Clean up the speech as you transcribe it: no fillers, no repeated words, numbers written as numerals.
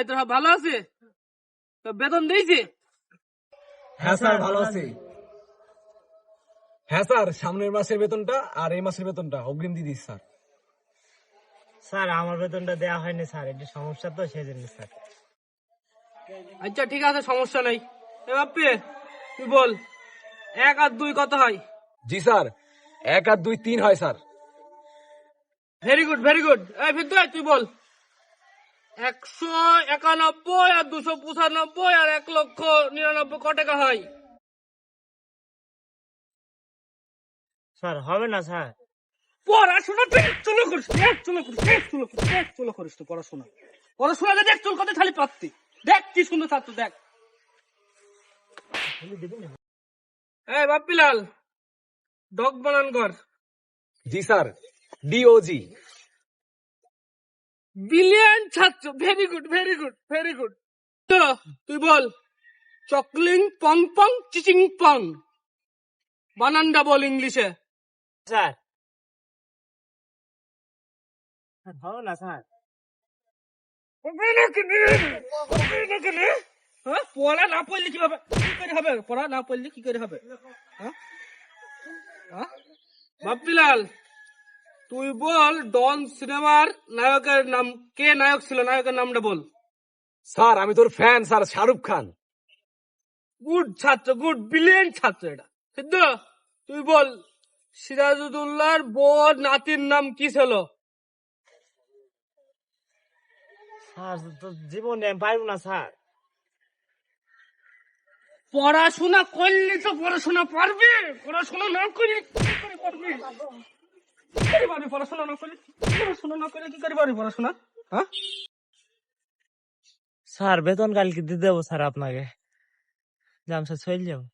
তোরা ভালো আছে? তো বেতন দিয়েছে? হ্যাঁ স্যার, ভালো আছি। হ্যাঁ স্যার, সামনের মাসের বেতনটা আর এই মাসের বেতনটা অগ্রিম দিয়ে দিচ্ছি স্যার। স্যার আমার বেতনটা দেওয়া হয়নি স্যার, একটু সমস্যা তো সেই জন্য স্যার। আচ্ছা ঠিক আছে, সমস্যা নেই। বাপ্পি তুই বল, 1 আর 2 কত হয়? জি স্যার, 1 আর 2 3 হয় sir. Very good very good. এই ফিরদৌস তুই বল, 191 আর 295 আর 1,99,000 ক টাকা হয়? স্যার হবে না স্যার। পড়াশোনা চলো করিস, চলো করিস তো পড়াশোনা। পড়াশোনা দেখ চল কত খালি পাচ্ছি, দেখ কি সুন্দর ছাত্র দেখ। এই বাপ্পিলাল, ডগ বানান কর। জি স্যার, ডিওজি। ব্রিলিয়ান্ট ছাত্র, very good very good very good. তুই বল, চকলিং পং পং চিচিং পং, বানানটা বল ইংলিশে। স্যার হবে না স্যার। পড়া না পড়লে কি হবে? কি করে হবে? পড়া না পড়লে কি করে হবে? বাপ্পিলাল তুই বল, ডন সিনেমার নায়কের নাম কে? নায়ক ছিল, নায়কের নামটা বল। স্যার আমি তোর fan sir, Shahrukh Khan. Good ছাত্র, গুড ব্রিলিয়েন্ট ছাত্র এটা। সিদ্ধ তুই বল, সিরাজউদ্দৌলার বোর নাতির নাম কি ছিল? স্যার তো জীবনে আমি পারবো না স্যার। পড়াশোনা করলে তো পড়াশোনা পারবি, পড়াশোনা না করলে কি করে পারবি? কি করে পারবি পড়াশোনা না করলে? পড়াশোনা না করলে কি করে পারবি পড়াশোনা? হ্যাঁ স্যার বেতন কালকে দিয়ে দেবো স্যার আপনাকে, যাম স্যার চলে যাবো।